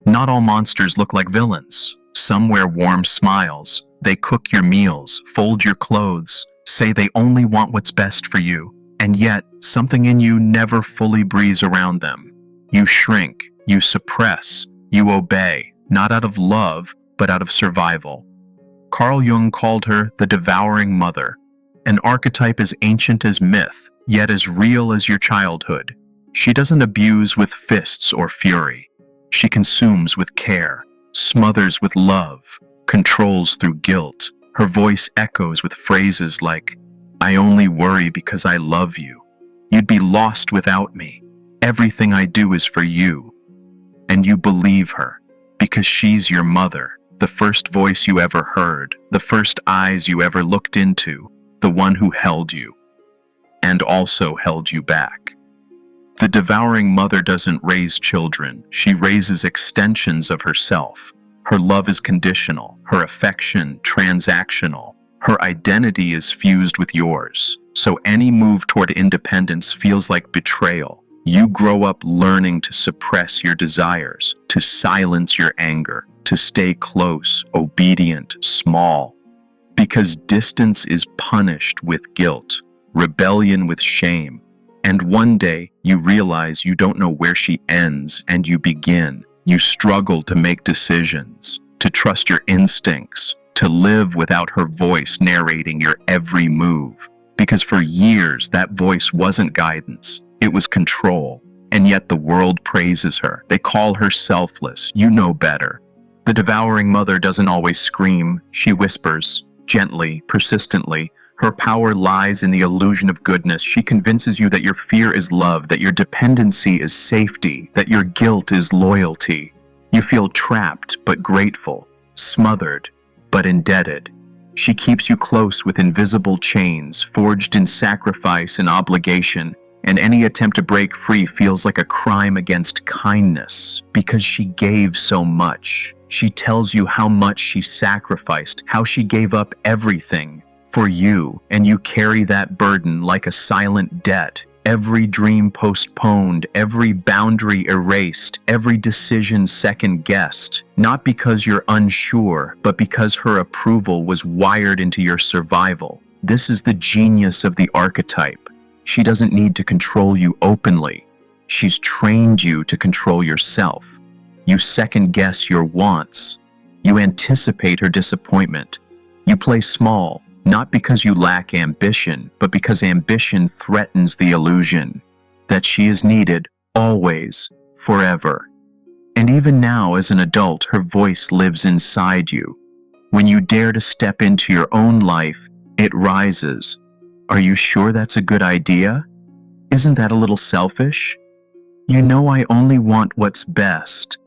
Not all monsters look like villains. Some wear warm smiles. They cook your meals, fold your clothes, say they only want what's best for you. And yet, something in you never fully breathes around them. You shrink, you suppress, you obey, not out of love, but out of survival. Carl Jung called her the Devouring Mother, an archetype as ancient as myth, yet as real as your childhood. She doesn't abuse with fists or fury. She consumes with care, smothers with love, controls through guilt. Her voice echoes with phrases like, "I only worry because I love you. You'd be lost without me. Everything I do is for you." And you believe her, because she's your mother, the first voice you ever heard, the first eyes you ever looked into, the one who held you, and also held you back. The Devouring Mother doesn't raise children, she raises extensions of herself. Her love is conditional, her affection transactional. Her identity is fused with yours, so any move toward independence feels like betrayal. You grow up learning to suppress your desires, to silence your anger, to stay close, obedient, small. Because distance is punished with guilt, rebellion with shame. And one day, you realize you don't know where she ends and you begin. You struggle to make decisions, to trust your instincts, to live without her voice narrating your every move. Because for years, that voice wasn't guidance, it was control. And yet the world praises her. They call her selfless. You know better. The Devouring Mother doesn't always scream. She whispers, gently, persistently. Her power lies in the illusion of goodness. She convinces you that your fear is love, that your dependency is safety, that your guilt is loyalty. You feel trapped but grateful, smothered but indebted. She keeps you close with invisible chains, forged in sacrifice and obligation, and any attempt to break free feels like a crime against kindness, because she gave so much. She tells you how much she sacrificed, how she gave up everything for you, and you carry that burden like a silent debt. Every dream postponed, every boundary erased, every decision second-guessed, not because you're unsure, but because her approval was wired into your survival. This is the genius of the archetype. She doesn't need to control you openly. She's trained you to control yourself. You second-guess your wants. You anticipate her disappointment. You play small, not because you lack ambition, but because ambition threatens the illusion that she is needed always, forever. And even now, as an adult, her voice lives inside you. When you dare to step into your own life, it rises. Are you sure that's a good idea? Isn't that a little selfish? You know I only want what's best.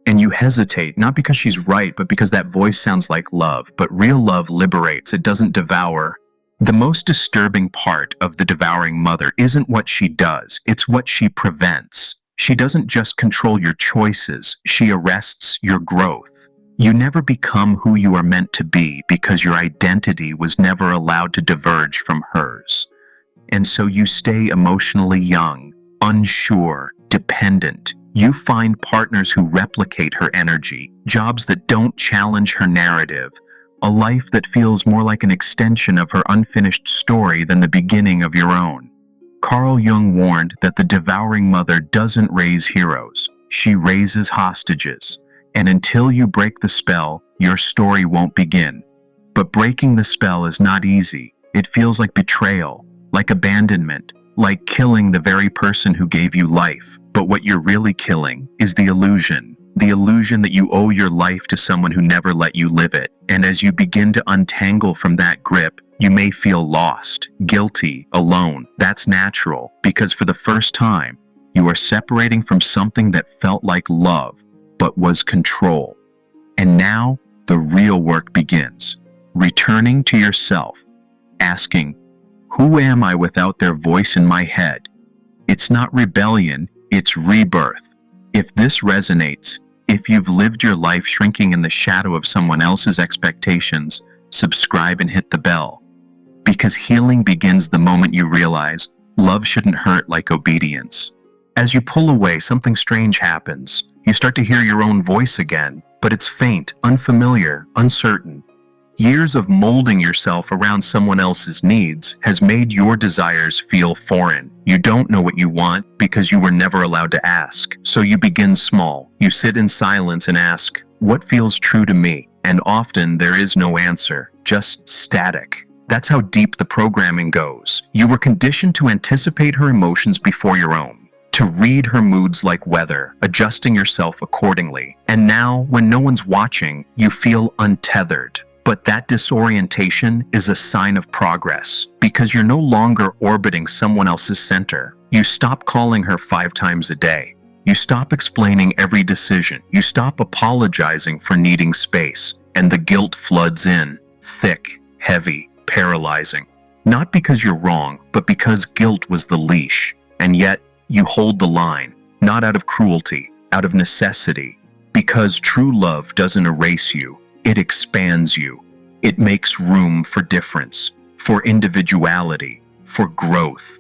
And you hesitate, not because she's right, but because that voice sounds like love. But real love liberates, it doesn't devour. The most disturbing part of the Devouring Mother isn't what she does, it's what she prevents. She doesn't just control your choices, she arrests your growth. You never become who you are meant to be because your identity was never allowed to diverge from hers. And so you stay emotionally young, unsure, dependent. You find partners who replicate her energy, jobs that don't challenge her narrative, a life that feels more like an extension of her unfinished story than the beginning of your own. Carl Jung warned that the Devouring Mother doesn't raise heroes, she raises hostages. And until you break the spell, your story won't begin. But breaking the spell is not easy. It feels like betrayal, like abandonment, like killing the very person who gave you life. But what you're really killing is the illusion that you owe your life to someone who never let you live it. And as you begin to untangle from that grip, you may feel lost, guilty, alone. That's natural, because for the first time, you are separating from something that felt like love, but was control. And now, the real work begins. Returning to yourself, asking, who am I without their voice in my head? It's not rebellion, it's rebirth. If this resonates, if you've lived your life shrinking in the shadow of someone else's expectations, subscribe and hit the bell. Because healing begins the moment you realize love shouldn't hurt like obedience. As you pull away, something strange happens. You start to hear your own voice again, but it's faint, unfamiliar, uncertain. Years of molding yourself around someone else's needs has made your desires feel foreign. You don't know what you want because you were never allowed to ask. So you begin small. You sit in silence and ask, what feels true to me? And often there is no answer, just static. That's how deep the programming goes. You were conditioned to anticipate her emotions before your own, to read her moods like weather, adjusting yourself accordingly. And now, when no one's watching, you feel untethered. But that disorientation is a sign of progress, because you're no longer orbiting someone else's center. You stop calling her 5 times a day. You stop explaining every decision. You stop apologizing for needing space, and the guilt floods in, thick, heavy, paralyzing. Not because you're wrong, but because guilt was the leash. And yet, you hold the line, not out of cruelty, out of necessity. Because true love doesn't erase you, it expands you. It makes room for difference, for individuality, for growth.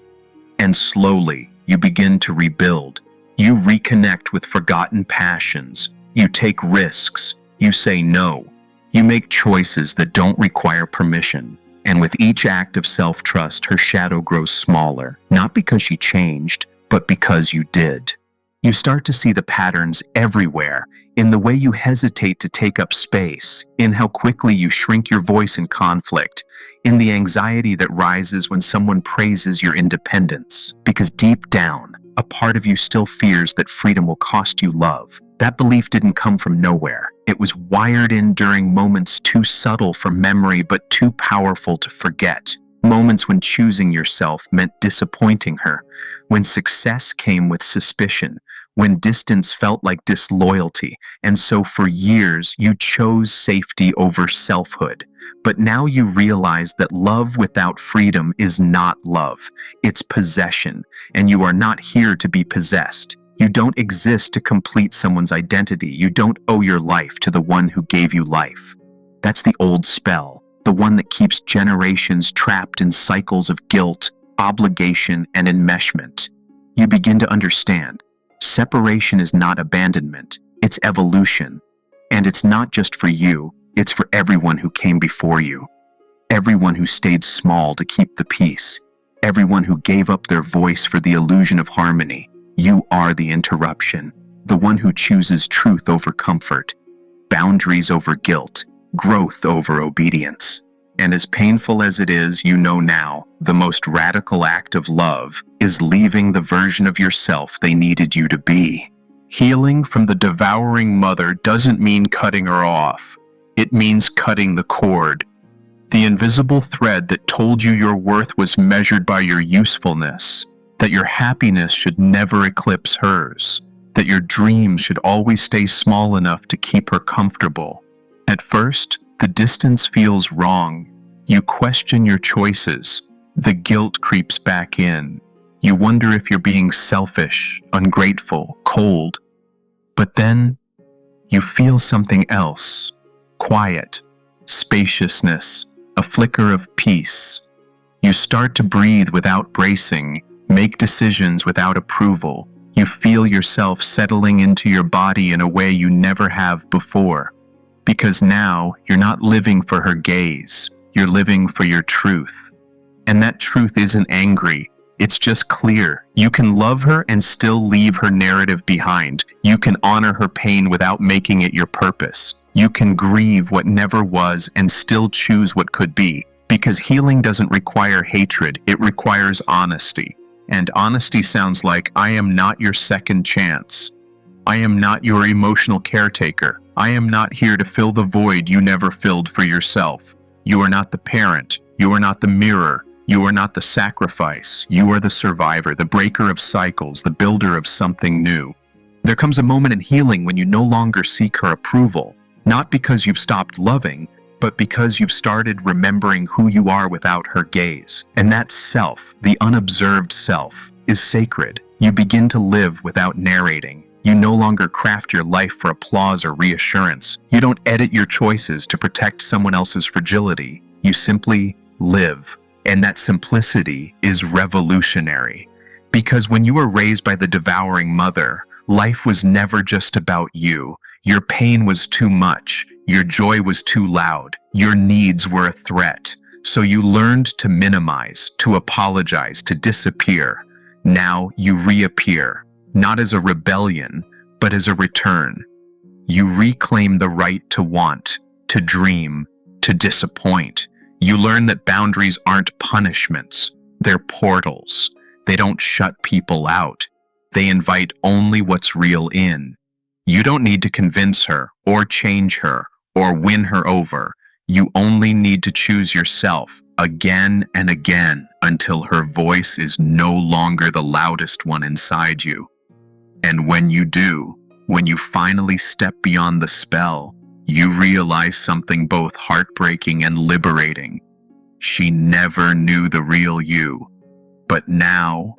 And slowly, you begin to rebuild. You reconnect with forgotten passions. You take risks. You say no. You make choices that don't require permission. And with each act of self-trust, her shadow grows smaller, not because she changed, but because you did. You start to see the patterns everywhere, in the way you hesitate to take up space, in how quickly you shrink your voice in conflict, in the anxiety that rises when someone praises your independence. Because deep down, a part of you still fears that freedom will cost you love. That belief didn't come from nowhere. It was wired in during moments too subtle for memory but too powerful to forget. Moments when choosing yourself meant disappointing her, when success came with suspicion, when distance felt like disloyalty, and so for years you chose safety over selfhood. But now you realize that love without freedom is not love, it's possession, and you are not here to be possessed. You don't exist to complete someone's identity. You don't owe your life to the one who gave you life. That's the old spell, the one that keeps generations trapped in cycles of guilt, obligation, and enmeshment. You begin to understand. Separation is not abandonment, it's evolution. And it's not just for you, it's for everyone who came before you. Everyone who stayed small to keep the peace. Everyone who gave up their voice for the illusion of harmony. You are the interruption, the one who chooses truth over comfort, boundaries over guilt, growth over obedience. And as painful as it is, you know now, the most radical act of love is leaving the version of yourself they needed you to be. Healing from the devouring mother doesn't mean cutting her off. It means cutting the cord. The invisible thread that told you your worth was measured by your usefulness, that your happiness should never eclipse hers, that your dreams should always stay small enough to keep her comfortable. At first, the distance feels wrong. You question your choices. The guilt creeps back in. You wonder if you're being selfish, ungrateful, cold. But then, you feel something else. Quiet, spaciousness, a flicker of peace. You start to breathe without bracing, make decisions without approval. You feel yourself settling into your body in a way you never have before. Because now, you're not living for her gaze, you're living for your truth. And that truth isn't angry, it's just clear. You can love her and still leave her narrative behind. You can honor her pain without making it your purpose. You can grieve what never was and still choose what could be. Because healing doesn't require hatred, it requires honesty. And honesty sounds like, I am not your second chance. I am not your emotional caretaker. I am not here to fill the void you never filled for yourself. You are not the parent. You are not the mirror. You are not the sacrifice. You are the survivor, the breaker of cycles, the builder of something new. There comes a moment in healing when you no longer seek her approval, not because you've stopped loving, but because you've started remembering who you are without her gaze. And that self, the unobserved self, is sacred. You begin to live without narrating. You no longer craft your life for applause or reassurance. You don't edit your choices to protect someone else's fragility. You simply live. And that simplicity is revolutionary. Because when you are raised by the devouring mother, Life was never just about you. Your pain was too much. Your joy was too loud. Your needs were a threat. So you learned to minimize, to apologize, to disappear. Now you reappear, not as a rebellion, but as a return. You reclaim the right to want, to dream, to disappoint. You learn that boundaries aren't punishments, they're portals. They don't shut people out. They invite only what's real in. You don't need to convince her, or change her, or win her over. You only need to choose yourself again and again until her voice is no longer the loudest one inside you. And when you do, when you finally step beyond the spell, you realize something both heartbreaking and liberating. She never knew the real you, but now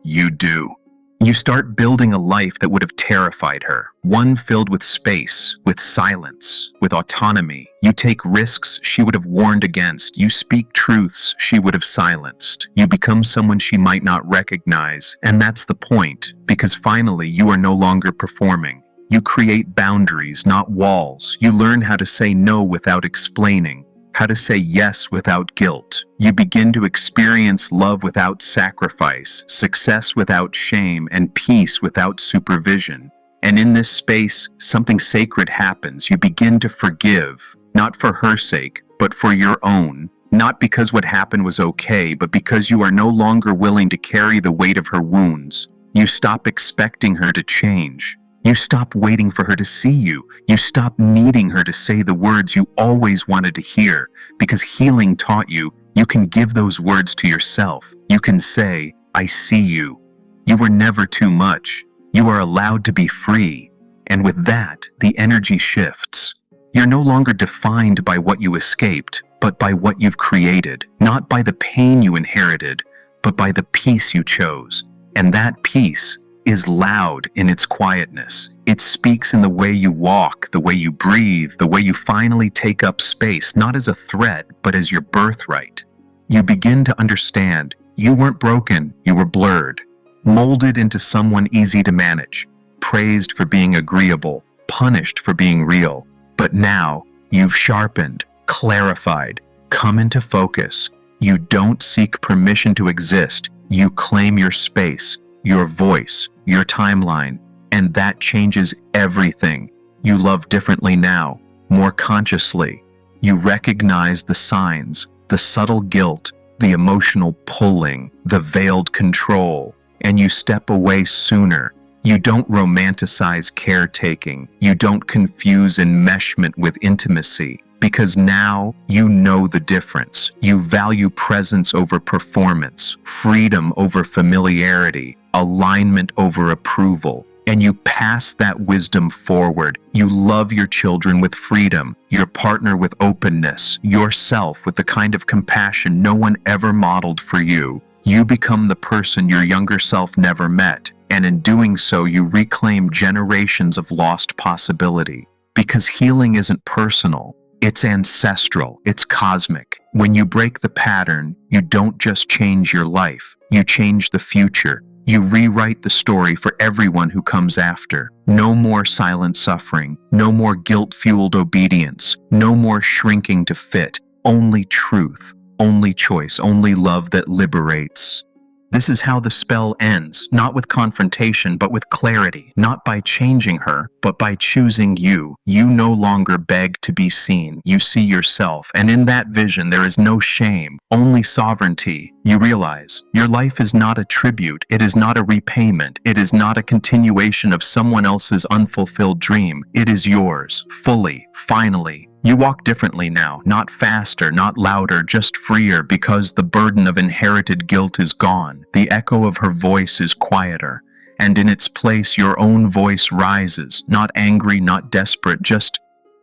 you do. You start building a life that would have terrified her, one filled with space, with silence, with autonomy. You take risks she would have warned against. You speak truths she would have silenced. You become someone she might not recognize, and that's the point, because finally you are no longer performing. You create boundaries, not walls. You learn how to say no without explaining, how to say yes without guilt. You begin to experience love without sacrifice, success without shame, and peace without supervision. And in this space, something sacred happens. You begin to forgive, not for her sake, but for your own. Not because what happened was okay, but because you are no longer willing to carry the weight of her wounds. You stop expecting her to change. You stop waiting for her to see you. You stop needing her to say the words you always wanted to hear, because healing taught you you can give those words to yourself. You can say, I see you. You were never too much. You are allowed to be free. And with that, the energy shifts. You're no longer defined by what you escaped, but by what you've created. Not by the pain you inherited, but by the peace you chose. And that peace is loud in its quietness. It speaks in the way you walk, the way you breathe, the way you finally take up space, not as a threat, but as your birthright. You begin to understand you weren't broken, you were blurred, molded into someone easy to manage, praised for being agreeable, punished for being real. But now you've sharpened, clarified, come into focus. You don't seek permission to exist. You claim your space, your voice, your timeline, and that changes everything. You love differently now, more consciously. You recognize the signs, the subtle guilt, the emotional pulling, the veiled control, and you step away sooner. You don't romanticize caretaking. You don't confuse enmeshment with intimacy, because now you know the difference. You value presence over performance, freedom over familiarity, alignment over approval, and you pass that wisdom forward. You love your children with freedom, your partner with openness, yourself with the kind of compassion no one ever modeled for you. You become the person your younger self never met, and in doing so you reclaim generations of lost possibility. Because healing isn't personal, it's ancestral, it's cosmic. When you break the pattern, you don't just change your life, you change the future. You rewrite the story for everyone who comes after. No more silent suffering, no more guilt-fueled obedience, no more shrinking to fit. Only truth, only choice, only love that liberates. This is how the spell ends, not with confrontation, but with clarity, not by changing her, but by choosing you. You no longer beg to be seen. You see yourself, and in that vision there is no shame, only sovereignty. You realize your life is not a tribute, it is not a repayment, it is not a continuation of someone else's unfulfilled dream. It is yours, fully, finally. You walk differently now, not faster, not louder, just freer, because the burden of inherited guilt is gone. The echo of her voice is quieter, and in its place your own voice rises, not angry, not desperate, just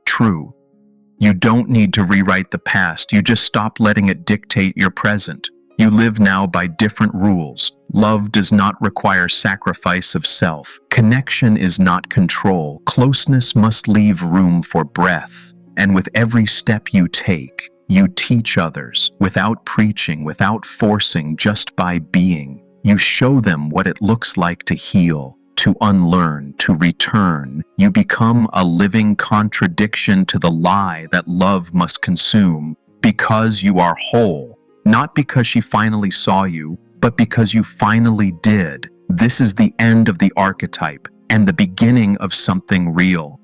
true. You don't need to rewrite the past, you just stop letting it dictate your present. You live now by different rules. Love does not require sacrifice of self. Connection is not control. Closeness must leave room for breath. And with every step you take, you teach others, without preaching, without forcing, just by being. You show them what it looks like to heal, to unlearn, to return. You become a living contradiction to the lie that love must consume, because you are whole, not because she finally saw you, but because you finally did. This is the end of the archetype and the beginning of something real.